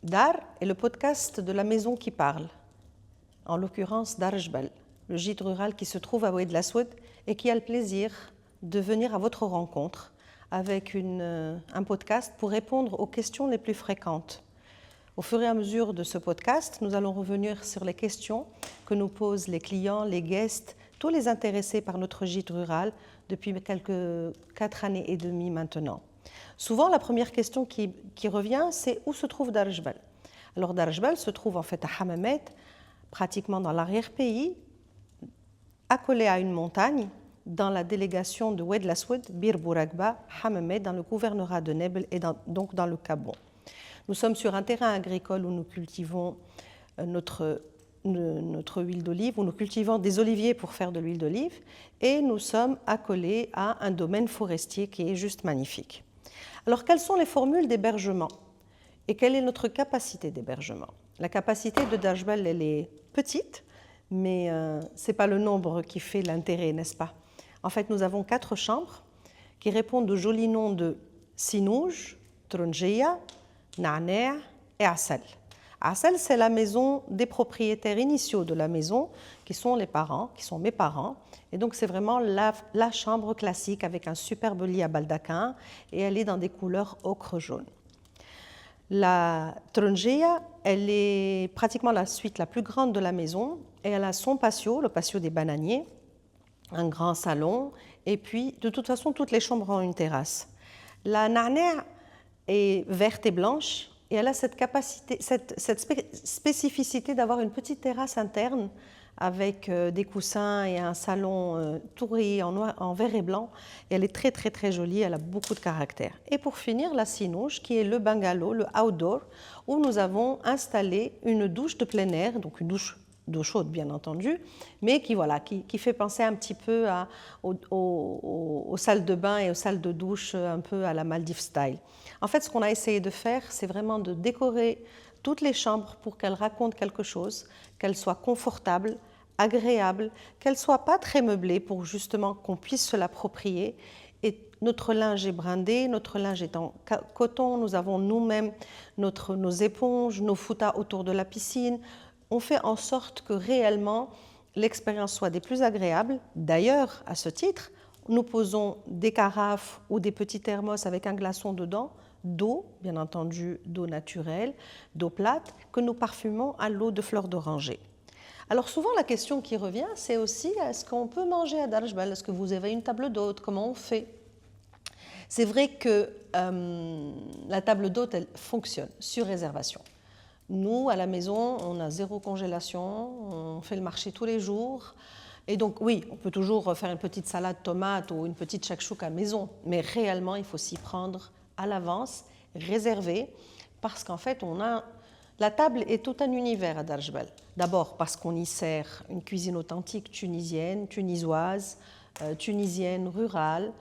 Dar est le podcast de la maison qui parle, en l'occurrence Dar Jbal, le gîte rural qui se trouve à Oued l'Aswad et qui a le plaisir de venir à votre rencontre avec un podcast pour répondre aux questions les plus fréquentes. Au fur et à mesure de ce podcast, nous allons revenir sur les questions que nous posent les clients, les guests, tous les intéressés par notre gîte rural depuis quelques 4 années et demie maintenant. Souvent, la première question qui revient, c'est où se trouve Dar Jbal. Alors Dar Jbal se trouve en fait à Hammamet, pratiquement dans l'arrière-pays, accolé à une montagne, dans la délégation de Oued l'Aswad, Bir Bourakba, Hammamet, dans le gouvernorat de Nebel et donc dans le Gabon. Nous sommes sur un terrain agricole où nous cultivons notre huile d'olive, où nous cultivons des oliviers pour faire de l'huile d'olive, et nous sommes accolés à un domaine forestier qui est juste magnifique. Alors, quelles sont les formules d'hébergement et quelle est notre capacité d'hébergement? La capacité de Dar Jbal, elle est petite, mais ce n'est pas le nombre qui fait l'intérêt, n'est-ce pas? En fait, nous avons 4 chambres qui répondent au joli nom de Sinouj, Tronjeya, Na'na' et Asal. Asal, c'est la maison des propriétaires initiaux de la maison, qui sont les parents, qui sont mes parents. Et donc, c'est vraiment la chambre classique avec un superbe lit à baldaquin et elle est dans des couleurs ocre-jaune. La Tronjeya, elle est pratiquement la suite la plus grande de la maison et elle a son patio, le patio des bananiers, un grand salon et puis, de toute façon, toutes les chambres ont une terrasse. La Na'na' est verte et blanche et elle a cette capacité, cette spécificité d'avoir une petite terrasse interne avec des coussins et un salon touré en vert et blanc. Et elle est très très très jolie, elle a beaucoup de caractère. Et pour finir, la Sinouj, qui est le bungalow, le outdoor, où nous avons installé une douche de plein air, donc une douche d'eau chaude bien entendu, mais qui fait penser un petit peu aux salles de bain et aux salles de douche un peu à la Maldives style. En fait, ce qu'on a essayé de faire, c'est vraiment de décorer toutes les chambres pour qu'elles racontent quelque chose, qu'elles soient confortables, agréables, qu'elles ne soient pas très meublées pour justement qu'on puisse se l'approprier. Et notre linge est brindé, notre linge est en coton, nous avons nous-mêmes nos éponges, nos foutas autour de la piscine. On fait en sorte que réellement l'expérience soit des plus agréables. D'ailleurs, à ce titre, nous posons des carafes ou des petits thermos avec un glaçon dedans, d'eau, bien entendu, d'eau naturelle, d'eau plate, que nous parfumons à l'eau de fleurs d'oranger. Alors souvent, la question qui revient, c'est aussi, est-ce qu'on peut manger à Dar Jbal? Est-ce que vous avez une table d'hôte? Comment on fait? C'est vrai que la table d'hôte, elle fonctionne sur réservation. Nous, à la maison, on a 0 congélation, on fait le marché tous les jours. Et donc, oui, on peut toujours faire une petite salade tomate ou une petite shakshouk à la maison, mais réellement, il faut s'y prendre à l'avance, réservé, parce qu'en fait, la table est tout un univers à Dar Jbal. D'abord parce qu'on y sert une cuisine authentique tunisienne, tunisoise, tunisienne, rurale.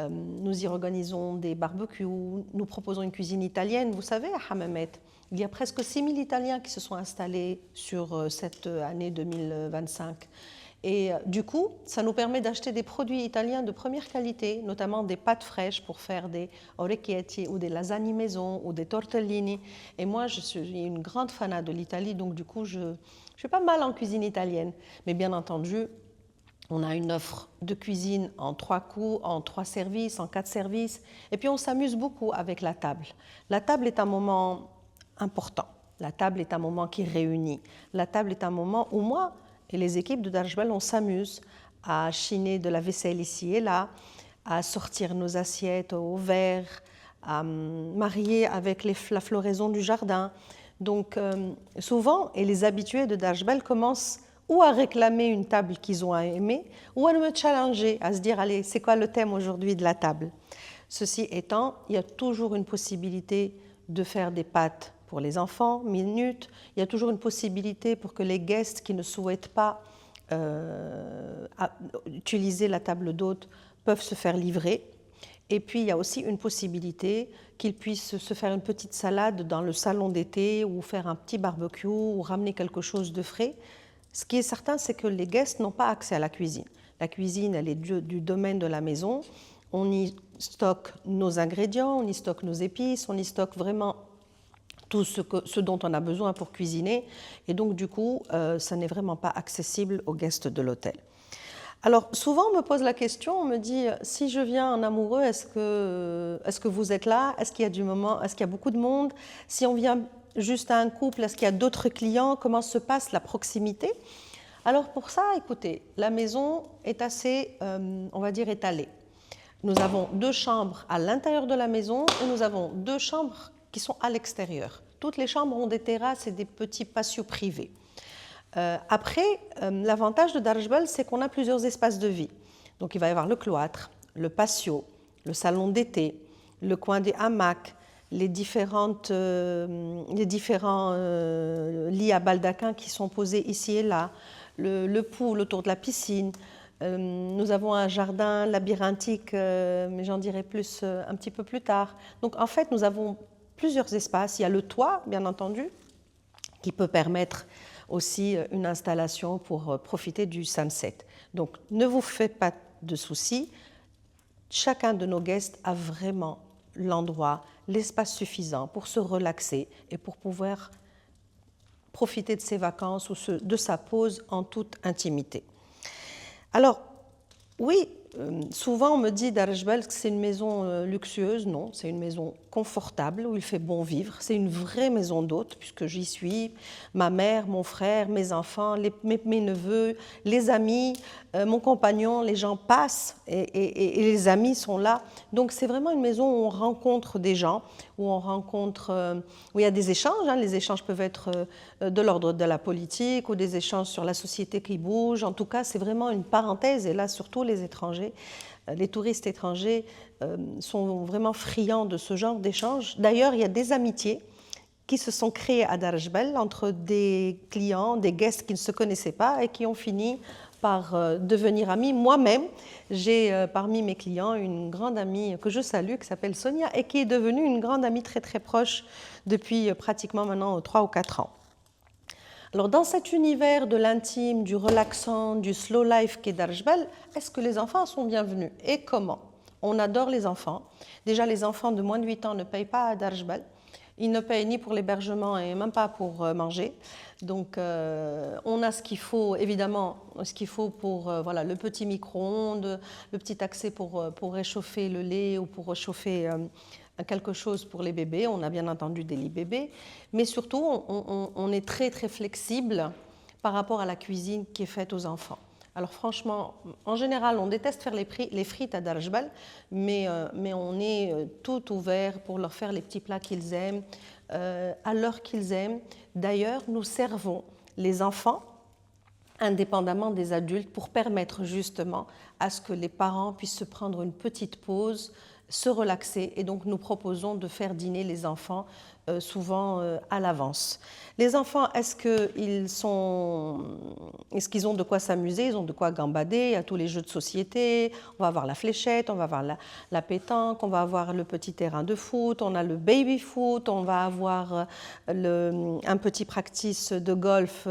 Nous y organisons des barbecues, nous proposons une cuisine italienne. Vous savez, à Hammamet, il y a presque 6000 Italiens qui se sont installés sur cette année 2025. Et du coup, ça nous permet d'acheter des produits italiens de première qualité, notamment des pâtes fraîches pour faire des orecchietti ou des lasagnes maison ou des tortellini. Et moi, je suis une grande fanat de l'Italie, donc du coup, je suis pas mal en cuisine italienne. Mais bien entendu, on a une offre de cuisine en 3 coups, en 3 services, en 4 services. Et puis, on s'amuse beaucoup avec la table. La table est un moment important. La table est un moment qui réunit. La table est un moment où moi et les équipes de Dar Jbal, on s'amuse à chiner de la vaisselle ici et là, à sortir nos assiettes au verre, à marier avec la floraison du jardin. Donc souvent, et les habitués de Dar Jbal commencent ou à réclamer une table qu'ils ont aimée, ou à me challenger, à se dire, allez, c'est quoi le thème aujourd'hui de la table? Ceci étant, il y a toujours une possibilité de faire des pâtes pour les enfants, minutes. Il y a toujours une possibilité pour que les guests qui ne souhaitent pas utiliser la table d'hôte peuvent se faire livrer. Et puis, il y a aussi une possibilité qu'ils puissent se faire une petite salade dans le salon d'été ou faire un petit barbecue ou ramener quelque chose de frais. Ce qui est certain, c'est que les guests n'ont pas accès à la cuisine. La cuisine, elle est du domaine de la maison. On y stocke nos ingrédients, on y stocke nos épices, on y stocke vraiment tout ce dont on a besoin pour cuisiner. Et donc, du coup, ça n'est vraiment pas accessible aux guests de l'hôtel. Alors, souvent, on me pose la question, on me dit, si je viens en amoureux, est-ce que vous êtes là? Est-ce qu'il y a est-ce qu'il y a beaucoup de monde? Si on vient juste à un couple, est-ce qu'il y a d'autres clients? Comment se passe la proximité? Alors, pour ça, écoutez, la maison est assez, on va dire, étalée. Nous avons 2 chambres à l'intérieur de la maison et nous avons 2 chambres qui sont à l'extérieur. Toutes les chambres ont des terrasses et des petits patios privés. Après, l'avantage de Darj Bal, c'est qu'on a plusieurs espaces de vie. Donc, il va y avoir le cloître, le patio, le salon d'été, le coin des hamacs, les différents lits à baldaquin qui sont posés ici et là, le pool autour de la piscine. Nous avons un jardin labyrinthique, mais j'en dirai plus un petit peu plus tard. Donc, en fait, nous avons plusieurs espaces. Il y a le toit, bien entendu, qui peut permettre aussi une installation pour profiter du sunset. Donc, ne vous faites pas de soucis. Chacun de nos guests a vraiment l'endroit, l'espace suffisant pour se relaxer et pour pouvoir profiter de ses vacances ou de sa pause en toute intimité. Alors, oui, souvent on me dit Darj Bal que c'est une maison luxueuse. Non, c'est une maison confortable où il fait bon vivre. C'est une vraie maison d'hôte puisque j'y suis. Ma mère, mon frère, mes enfants, mes neveux, les amis, mon compagnon, les gens passent et les amis sont là. Donc c'est vraiment une maison où on rencontre des gens, où il y a des échanges. Les échanges peuvent être de l'ordre de la politique ou des échanges sur la société qui bouge. En tout cas, c'est vraiment une parenthèse. Et là, surtout les étrangers, les touristes étrangers sont vraiment friands de ce genre d'échanges. D'ailleurs, il y a des amitiés qui se sont créées à Darj Bal entre des clients, des guests qui ne se connaissaient pas et qui ont fini par devenir amis. Moi-même, j'ai parmi mes clients une grande amie que je salue, qui s'appelle Sonia, et qui est devenue une grande amie très très proche depuis pratiquement maintenant 3 ou 4 ans. Alors dans cet univers de l'intime, du relaxant, du slow life qu'est Darj Bal, est-ce que les enfants sont bienvenus? Et comment? On adore les enfants. Déjà, les enfants de moins de 8 ans ne payent pas à Darj Bal. Ils ne payent ni pour l'hébergement et même pas pour manger. Donc, on a ce qu'il faut, évidemment, ce qu'il faut pour voilà, le petit micro-ondes, le petit accès pour réchauffer le lait ou pour réchauffer quelque chose pour les bébés. On a bien entendu des lits bébés. Mais surtout, on est très, très flexible par rapport à la cuisine qui est faite aux enfants. Alors franchement, en général, on déteste faire les frites à Darj Bal, mais on est tout ouvert pour leur faire les petits plats qu'ils aiment, à l'heure qu'ils aiment. D'ailleurs, nous servons les enfants indépendamment des adultes pour permettre justement à ce que les parents puissent se prendre une petite pause, se relaxer. Et donc, nous proposons de faire dîner les enfants souvent à l'avance. Les enfants, est-ce qu'ils ont de quoi s'amuser? Ils ont de quoi gambader. Il y a tous les jeux de société. On va avoir la fléchette, on va avoir la pétanque, on va avoir le petit terrain de foot, on a le baby foot, on va avoir un petit practice de golf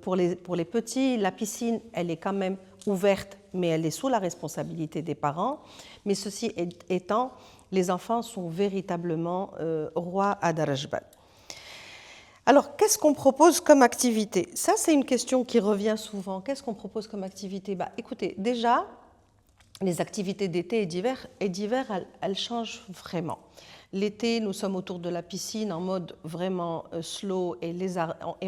pour les petits. La piscine, elle est quand même ouverte, mais elle est sous la responsabilité des parents. Mais ceci étant, les enfants sont véritablement rois à Darj Bal. Alors, qu'est-ce qu'on propose comme activité? Ça, c'est une question qui revient souvent. Qu'est-ce qu'on propose comme activité? Écoutez, déjà, les activités d'été et d'hiver, elles changent vraiment. L'été, nous sommes autour de la piscine en mode vraiment slow et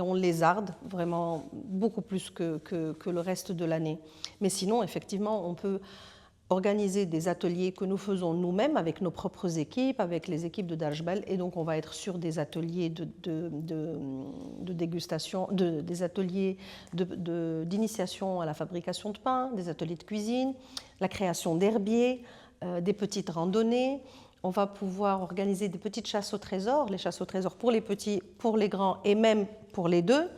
on lézarde vraiment beaucoup plus que le reste de l'année. Mais sinon, effectivement, on peut organiser des ateliers que nous faisons nous-mêmes avec nos propres équipes, avec les équipes de Darj Bal, et donc on va être sur des ateliers de dégustation, des ateliers d'initiation à la fabrication de pain, des ateliers de cuisine, la création d'herbiers, des petites randonnées. On va pouvoir organiser des petites chasses au trésor, les chasses au trésor pour les petits, pour les grands et même pour les deux.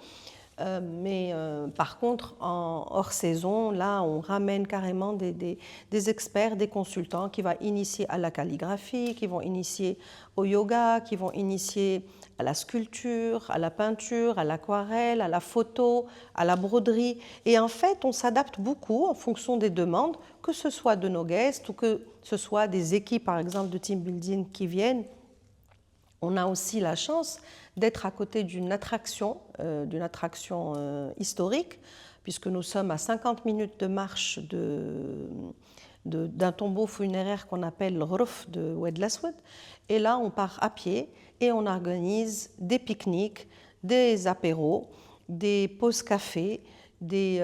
Mais par contre, en hors saison, là, on ramène carrément des experts, des consultants qui vont initier à la calligraphie, qui vont initier au yoga, qui vont initier à la sculpture, à la peinture, à l'aquarelle, à la photo, à la broderie. Et en fait, on s'adapte beaucoup en fonction des demandes, que ce soit de nos guests ou que ce soit des équipes, par exemple, de team building qui viennent. On a aussi la chance d'être à côté d'une attraction historique, puisque nous sommes à 50 minutes de marche d'un tombeau funéraire qu'on appelle le Ghurf de Oued l'Aswad. Et là, on part à pied et on organise des pique-niques, des apéros, des pauses café, des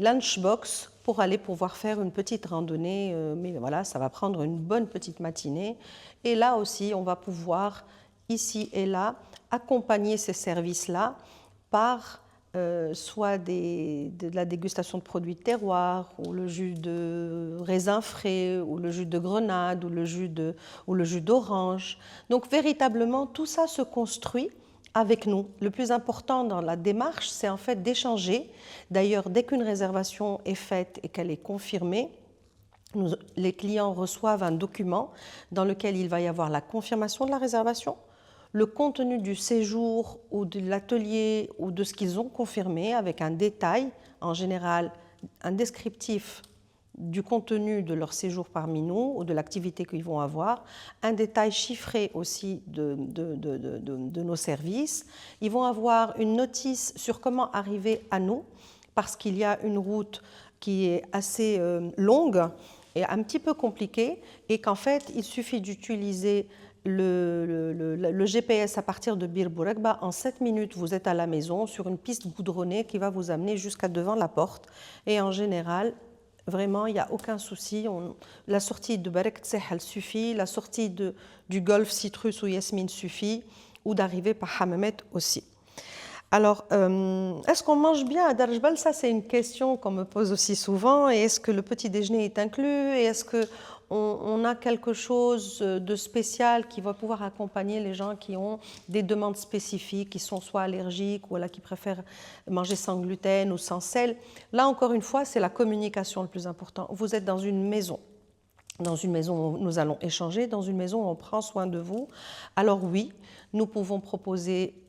lunchbox pour aller pouvoir faire une petite randonnée. Mais voilà, ça va prendre une bonne petite matinée. Et là aussi, on va pouvoir, ici et là, accompagner ces services-là par soit de la dégustation de produits de terroir, ou le jus de raisin frais, ou le jus de grenade, ou le jus d'orange. Donc véritablement, tout ça se construit avec nous. Le plus important dans la démarche, c'est en fait d'échanger. D'ailleurs, dès qu'une réservation est faite et qu'elle est confirmée, les clients reçoivent un document dans lequel il va y avoir la confirmation de la réservation, le contenu du séjour ou de l'atelier ou de ce qu'ils ont confirmé avec un détail, en général un descriptif du contenu de leur séjour parmi nous ou de l'activité qu'ils vont avoir, un détail chiffré aussi de nos services. Ils vont avoir une notice sur comment arriver à nous, parce qu'il y a une route qui est assez longue et un petit peu compliquée, et qu'en fait, il suffit d'utiliser le GPS à partir de Bir Bourakba. En 7 minutes, vous êtes à la maison sur une piste goudronnée qui va vous amener jusqu'à devant la porte. Et en général, vraiment, il n'y a aucun souci. La sortie de Barek Tseh, elle suffit. La sortie du golfe Citrus ou Yasmine suffit. Ou d'arriver par Hammamet aussi. Alors, est-ce qu'on mange bien à Darjbal? Ça, c'est une question qu'on me pose aussi souvent. Et est-ce que le petit déjeuner est inclus? Et est-ce qu'on a quelque chose de spécial qui va pouvoir accompagner les gens qui ont des demandes spécifiques, qui sont soit allergiques ou qui préfèrent manger sans gluten ou sans sel? Là, encore une fois, c'est la communication le plus important. Vous êtes dans une maison. Dans une maison où nous allons échanger, dans une maison où on prend soin de vous. Alors oui, nous pouvons proposer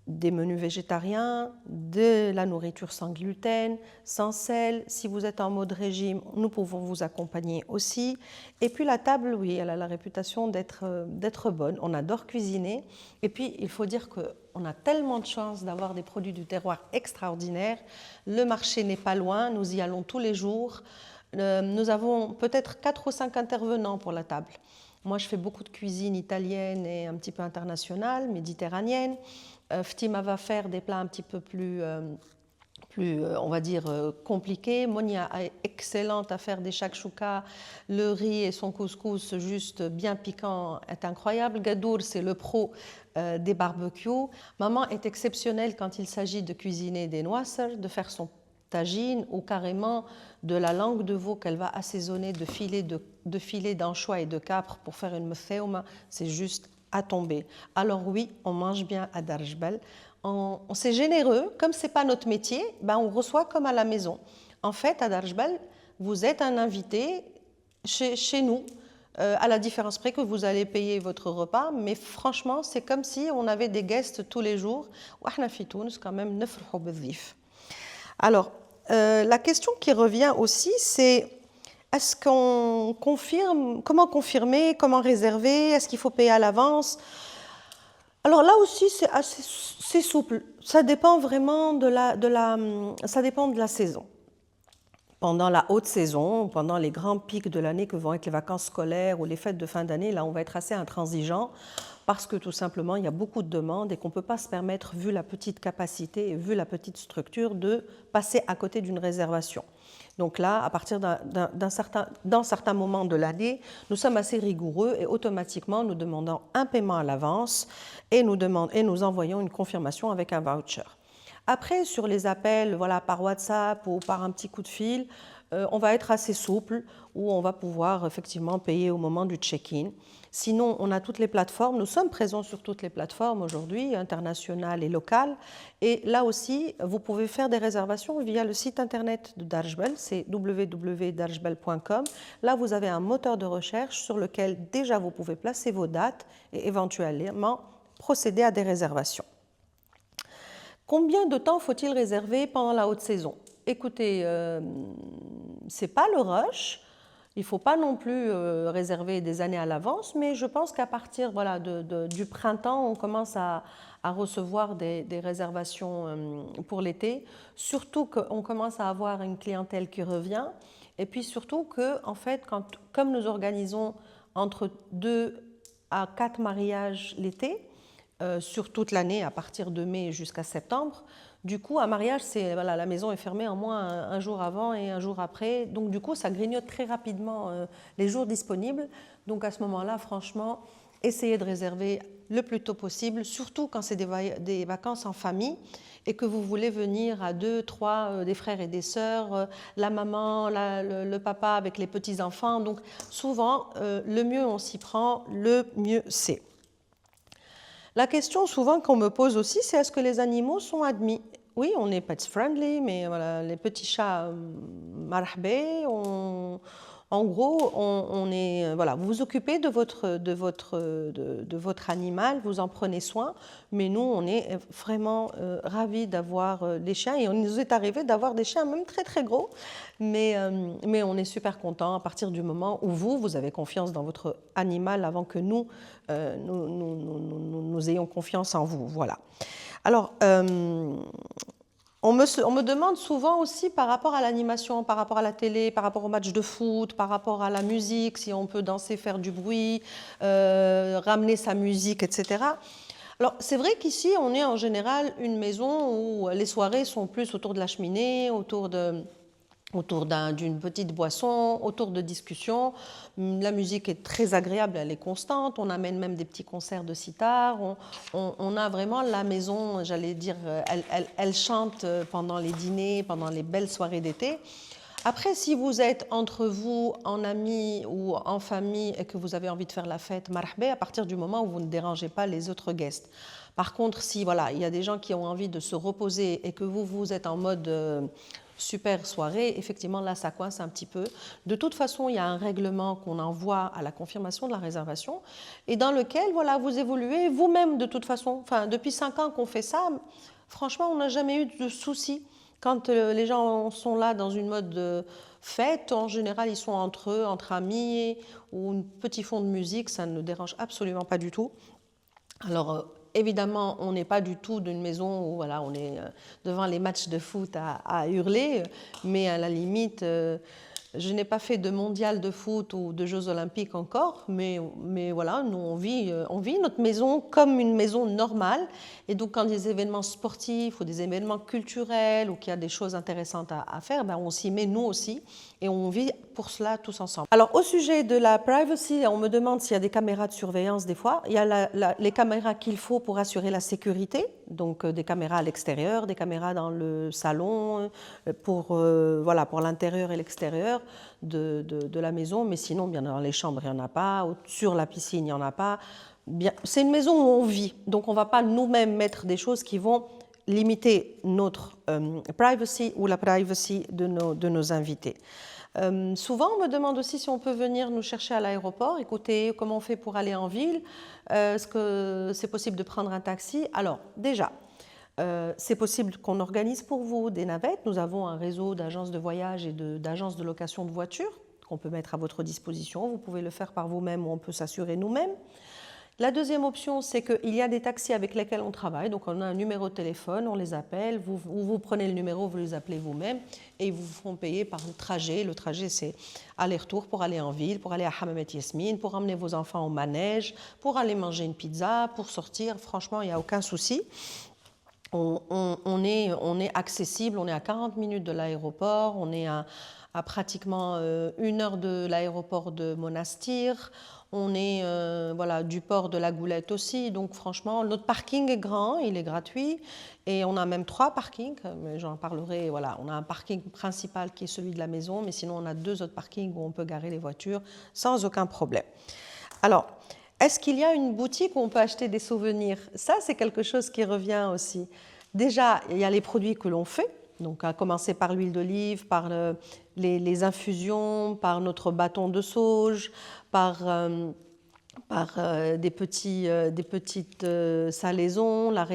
des menus végétariens, de la nourriture sans gluten, sans sel. Si vous êtes en mode régime, nous pouvons vous accompagner aussi. Et puis la table, oui, elle a la réputation d'être bonne. On adore cuisiner. Et puis, il faut dire qu'on a tellement de chance d'avoir des produits du terroir extraordinaires. Le marché n'est pas loin, nous y allons tous les jours. Nous avons peut-être 4 ou 5 intervenants pour la table. Moi, je fais beaucoup de cuisine italienne et un petit peu internationale, méditerranéenne. Ftima va faire des plats un petit peu plus on va dire, compliqués. Monia est excellente à faire des shakshuka. Le riz et son couscous juste bien piquant est incroyable. Gadour, c'est le pro des barbecues. Maman est exceptionnelle quand il s'agit de cuisiner des noisses, de faire son tagine ou carrément de la langue de veau qu'elle va assaisonner de filets d'anchois et de capre pour faire une mthéoma. C'est juste à tomber. Alors oui, on mange bien à Darjbal. C'est généreux, comme ce n'est pas notre métier, on reçoit comme à la maison. En fait, à Darjbal, vous êtes un invité chez nous, à la différence près que vous allez payer votre repas, mais franchement, c'est comme si on avait des guests tous les jours. Quand même, alors, la question qui revient aussi, c'est est-ce qu'on confirme, comment confirmer, comment réserver, est-ce qu'il faut payer à l'avance? Alors là aussi, c'est souple. Ça dépend vraiment ça dépend de la saison. Pendant la haute saison, pendant les grands pics de l'année que vont être les vacances scolaires ou les fêtes de fin d'année, là, on va être assez intransigeant parce que tout simplement, il y a beaucoup de demandes et qu'on ne peut pas se permettre, vu la petite capacité et vu la petite structure, de passer à côté d'une réservation. Donc là, à partir d'un certain moment de l'année, nous sommes assez rigoureux et automatiquement, nous demandons un paiement à l'avance et nous envoyons une confirmation avec un voucher. Après, sur les appels par WhatsApp ou par un petit coup de fil, on va être assez souple, où on va pouvoir effectivement payer au moment du check-in. Sinon, on a toutes les plateformes. Nous sommes présents sur toutes les plateformes aujourd'hui, internationales et locales. Et là aussi, vous pouvez faire des réservations via le site internet de Darjbal, c'est www.darjbal.com. Là, vous avez un moteur de recherche sur lequel déjà vous pouvez placer vos dates et éventuellement procéder à des réservations. Combien de temps faut-il réserver pendant la haute saison? Écoutez, ce n'est pas le rush. Il ne faut pas non plus réserver des années à l'avance, mais je pense qu'à partir voilà, du printemps, on commence à recevoir des réservations pour l'été, surtout qu'on commence à avoir une clientèle qui revient, et puis surtout que, en fait, comme nous organisons entre 2 à 4 mariages l'été, sur toute l'année, à partir de mai jusqu'à septembre. Du coup, un mariage, c'est voilà, la maison est fermée en moins un jour avant et un jour après. Donc, du coup, ça grignote très rapidement les jours disponibles. Donc, à ce moment-là, franchement, essayez de réserver le plus tôt possible, surtout quand c'est des vacances en famille et que vous voulez venir à 2, 3, des frères et des sœurs, la maman, le papa avec les petits-enfants. Donc, souvent, le mieux on s'y prend, le mieux c'est. La question souvent qu'on me pose aussi, c'est est-ce que les animaux sont admis? Oui, on est pets friendly, mais voilà, les petits chats marhaba, en gros, on est, voilà, vous vous occupez de votre animal, vous en prenez soin, mais nous, on est vraiment ravis d'avoir des chiens, et on nous est arrivé d'avoir des chiens même très très gros, mais on est super contents à partir du moment où vous avez confiance dans votre animal avant que nous ayons confiance en vous. Voilà. Alors, on me demande souvent aussi par rapport à l'animation, par rapport à la télé, par rapport au match de foot, par rapport à la musique, si on peut danser, faire du bruit, ramener sa musique, etc. Alors, c'est vrai qu'ici, on est en général une maison où les soirées sont plus autour de la cheminée, autour d'une petite boisson, autour de discussions. La musique est très agréable, elle est constante. On amène même des petits concerts de sitar. On a vraiment la maison, j'allais dire, elle chante pendant les dîners, pendant les belles soirées d'été. Après, si vous êtes entre vous, en amis ou en famille et que vous avez envie de faire la fête, marhaba, à partir du moment où vous ne dérangez pas les autres guests. Par contre, si voilà, il y a des gens qui ont envie de se reposer et que vous êtes en mode super soirée, effectivement là ça coince un petit peu. De toute façon, il y a un règlement qu'on envoie à la confirmation de la réservation et dans lequel voilà, vous évoluez vous-même de toute façon. Enfin, depuis 5 ans qu'on fait ça, franchement, on n'a jamais eu de soucis. Quand les gens sont là dans une mode de fête, en général, ils sont entre eux, entre amis, ou un petit fond de musique, ça ne dérange absolument pas du tout. Alors, évidemment, on n'est pas du tout d'une maison où voilà, on est devant les matchs de foot à hurler, mais à la limite, je n'ai pas fait de mondial de foot ou de Jeux olympiques encore, mais voilà, nous on vit notre maison comme une maison normale. Et donc quand il y a des événements sportifs ou des événements culturels ou qu'il y a des choses intéressantes à faire, ben on s'y met nous aussi et on vit pour cela tous ensemble. Alors au sujet de la privacy, on me demande s'il y a des caméras de surveillance des fois. Il y a les caméras qu'il faut pour assurer la sécurité, donc des caméras à l'extérieur, des caméras dans le salon, pour l'intérieur et l'extérieur de la maison, mais sinon, bien dans les chambres, il n'y en a pas, sur la piscine, il n'y en a pas. C'est une maison où on vit, donc on ne va pas nous-mêmes mettre des choses qui vont limiter notre privacy ou la privacy de nos invités. Souvent, on me demande aussi si on peut venir nous chercher à l'aéroport. Écoutez, comment on fait pour aller en ville? Est-ce que c'est possible de prendre un taxi? Alors, déjà, c'est possible qu'on organise pour vous des navettes. Nous avons un réseau d'agences de voyage et d'agences de location de voitures qu'on peut mettre à votre disposition. Vous pouvez le faire par vous-même ou on peut s'assurer nous-mêmes. La deuxième option, c'est qu'il y a des taxis avec lesquels on travaille. Donc, on a un numéro de téléphone, on les appelle, vous prenez le numéro, vous les appelez vous-même et ils vous font payer par le trajet. Le trajet, c'est aller-retour pour aller en ville, pour aller à Hammamet Yasmine, pour emmener vos enfants au manège, pour aller manger une pizza, pour sortir. Franchement, il n'y a aucun souci. On est accessible, on est à 40 minutes de l'aéroport, on est à pratiquement 1 heure de l'aéroport de Monastir. On est du port de la Goulette aussi, donc franchement, notre parking est grand, il est gratuit, et on a même 3 parkings, mais j'en parlerai, voilà, on a un parking principal qui est celui de la maison, mais sinon on a 2 autres parkings où on peut garer les voitures sans aucun problème. Alors, est-ce qu'il y a une boutique où on peut acheter des souvenirs? Ça, c'est quelque chose qui revient aussi. Déjà, il y a les produits que l'on fait, donc à commencer par l'huile d'olive, par les infusions, par notre bâton de sauge, par par des petites salaisons, la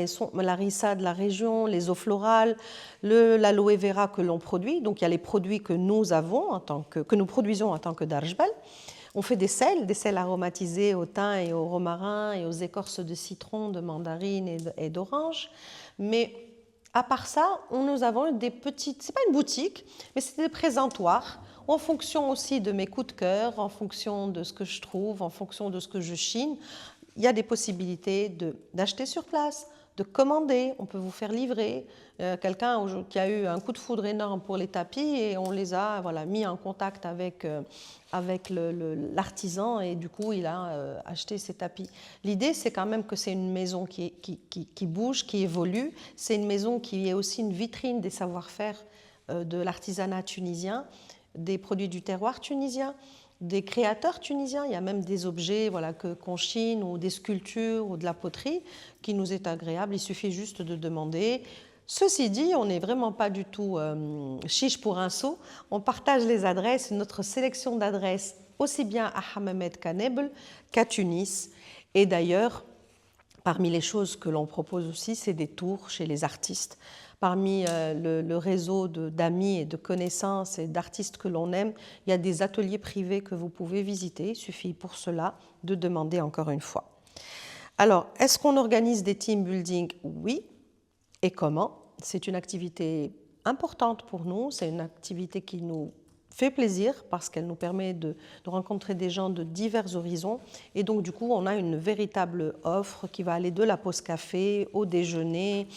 harissa de la région, les eaux florales, l'aloe vera que l'on produit. Donc il y a les produits que nous avons que nous produisons en tant que Darjbal. On fait des sels aromatisés au thym et au romarin et aux écorces de citron, de mandarine et d'orange. Mais à part ça, nous avons des petites, c'est pas une boutique, mais c'est des présentoirs en fonction aussi de mes coups de cœur, en fonction de ce que je trouve, en fonction de ce que je chine. Il y a des possibilités d'acheter sur place, de commander, on peut vous faire livrer. Quelqu'un qui a eu un coup de foudre énorme pour les tapis et on les a mis en contact avec l'artisan et du coup il a acheté ces tapis. L'idée c'est quand même que c'est une maison qui bouge, qui évolue. C'est une maison qui est aussi une vitrine des savoir-faire de l'artisanat tunisien, des produits du terroir tunisien, des créateurs tunisiens. Il y a même des objets qu'on chine ou des sculptures ou de la poterie qui nous est agréable. Il suffit juste de demander. Ceci dit, on n'est vraiment pas du tout chiche pour un sou. On partage les adresses, notre sélection d'adresses aussi bien à Hammamet qu'à Nebel qu'à Tunis. Et d'ailleurs, parmi les choses que l'on propose aussi, c'est des tours chez les artistes. Parmi le réseau d'amis et de connaissances et d'artistes que l'on aime, il y a des ateliers privés que vous pouvez visiter. Il suffit pour cela de demander encore une fois. Alors, est-ce qu'on organise des team building? Oui. Et comment? C'est une activité importante pour nous. C'est une activité qui nous fait plaisir parce qu'elle nous permet de rencontrer des gens de divers horizons. Et donc, du coup, on a une véritable offre qui va aller de la pause café au déjeuner,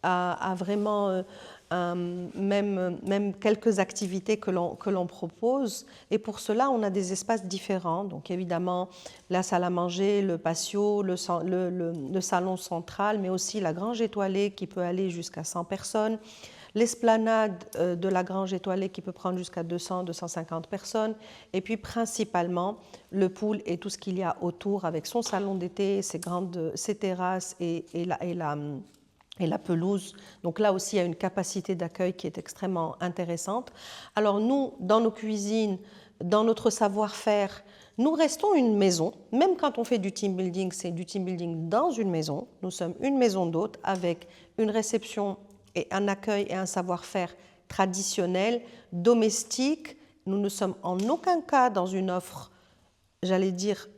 à vraiment même quelques activités que l'on propose. Et pour cela, on a des espaces différents. Donc évidemment, la salle à manger, le patio, le salon central, mais aussi la grange étoilée qui peut aller jusqu'à 100 personnes, l'esplanade de la grange étoilée qui peut prendre jusqu'à 200-250 personnes, et puis principalement le pool et tout ce qu'il y a autour avec son salon d'été, ses terrasses et la pelouse. Donc là aussi, il y a une capacité d'accueil qui est extrêmement intéressante. Alors nous, dans nos cuisines, dans notre savoir-faire, nous restons une maison. Même quand on fait du team building, c'est du team building dans une maison. Nous sommes une maison d'hôtes avec une réception et un accueil et un savoir-faire traditionnel, domestique. Nous ne sommes en aucun cas dans une offre, j'allais dire,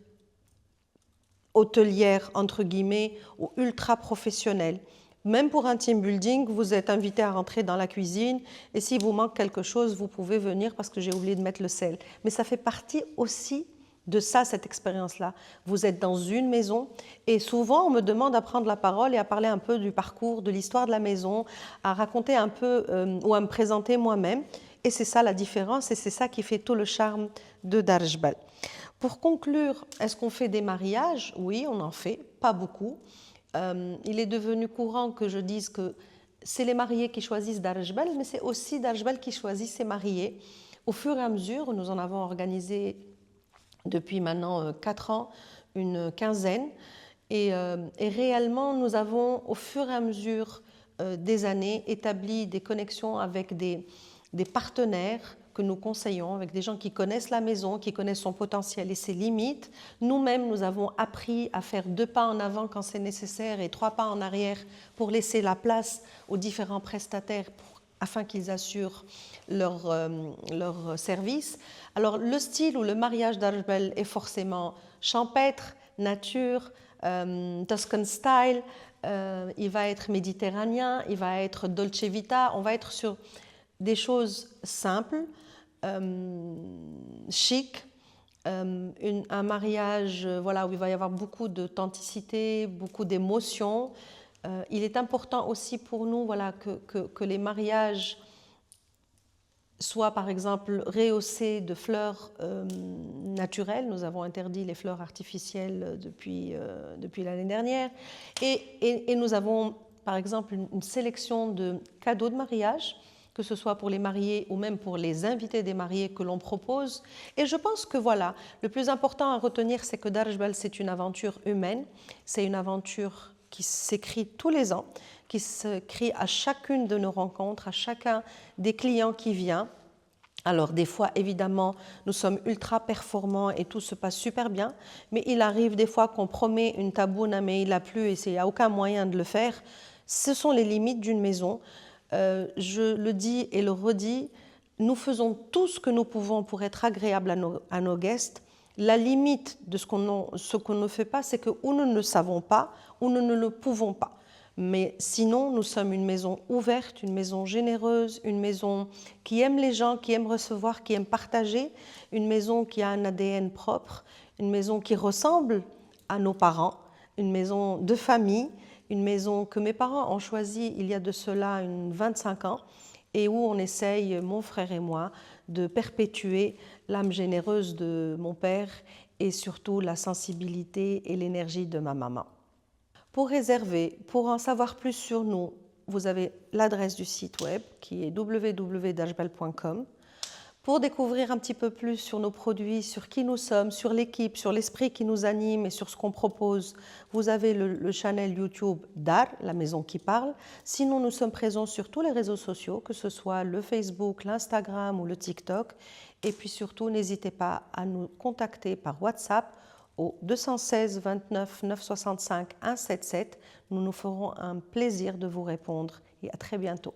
hôtelière, entre guillemets, ou ultra professionnelle. Même pour un team building, vous êtes invité à rentrer dans la cuisine et s'il vous manque quelque chose, vous pouvez venir parce que j'ai oublié de mettre le sel. Mais ça fait partie aussi de ça, cette expérience-là. Vous êtes dans une maison et souvent on me demande à prendre la parole et à parler un peu du parcours, de l'histoire de la maison, à raconter un peu ou à me présenter moi-même. Et c'est ça la différence et c'est ça qui fait tout le charme de Darjbal. Pour conclure, est-ce qu'on fait des mariages? Oui, on en fait, pas beaucoup. Il est devenu courant que je dise que c'est les mariés qui choisissent Darjbal, mais c'est aussi Darjbal qui choisit ses mariés. Au fur et à mesure, nous en avons organisé depuis maintenant 4 ans une quinzaine. Et réellement, nous avons au fur et à mesure des années établi des connexions avec des partenaires que nous conseillons, avec des gens qui connaissent la maison, qui connaissent son potentiel et ses limites. Nous-mêmes, nous avons appris à faire 2 pas en avant quand c'est nécessaire et 3 pas en arrière pour laisser la place aux différents prestataires afin qu'ils assurent leur service. Alors, le style ou le mariage d'Arjbal est forcément champêtre, nature, Tuscan style, il va être méditerranéen, il va être dolce vita, on va être sur des choses simples, chic, un mariage où il va y avoir beaucoup d'authenticité, beaucoup d'émotions. Il est important aussi pour nous que les mariages soient par exemple rehaussés de fleurs naturelles. Nous avons interdit les fleurs artificielles depuis l'année dernière. Et nous avons par exemple une sélection de cadeaux de mariage, que ce soit pour les mariés ou même pour les invités des mariés que l'on propose. Et je pense que le plus important à retenir, c'est que Darjbal, c'est une aventure humaine, c'est une aventure qui s'écrit tous les ans, qui s'écrit à chacune de nos rencontres, à chacun des clients qui vient. Alors des fois, évidemment, nous sommes ultra performants et tout se passe super bien, mais il arrive des fois qu'on promet une tabouna mais il a plu et il n'y a aucun moyen de le faire. Ce sont les limites d'une maison. Je le dis et le redis, nous faisons tout ce que nous pouvons pour être agréables à nos guests. La limite de ce qu'on ne fait pas, c'est que ou nous ne le savons pas ou nous ne le pouvons pas. Mais sinon, nous sommes une maison ouverte, une maison généreuse, une maison qui aime les gens, qui aime recevoir, qui aime partager, une maison qui a un ADN propre, une maison qui ressemble à nos parents, une maison de famille, une maison que mes parents ont choisie il y a de cela 25 ans et où on essaye, mon frère et moi, de perpétuer l'âme généreuse de mon père et surtout la sensibilité et l'énergie de ma maman. Pour réserver, pour en savoir plus sur nous, vous avez l'adresse du site web qui est www.dajbal.com. Pour découvrir un petit peu plus sur nos produits, sur qui nous sommes, sur l'équipe, sur l'esprit qui nous anime et sur ce qu'on propose, vous avez le channel YouTube Dar, la maison qui parle. Sinon, nous sommes présents sur tous les réseaux sociaux, que ce soit le Facebook, l'Instagram ou le TikTok. Et puis surtout, n'hésitez pas à nous contacter par WhatsApp au 216 29 965 177. Nous nous ferons un plaisir de vous répondre et à très bientôt.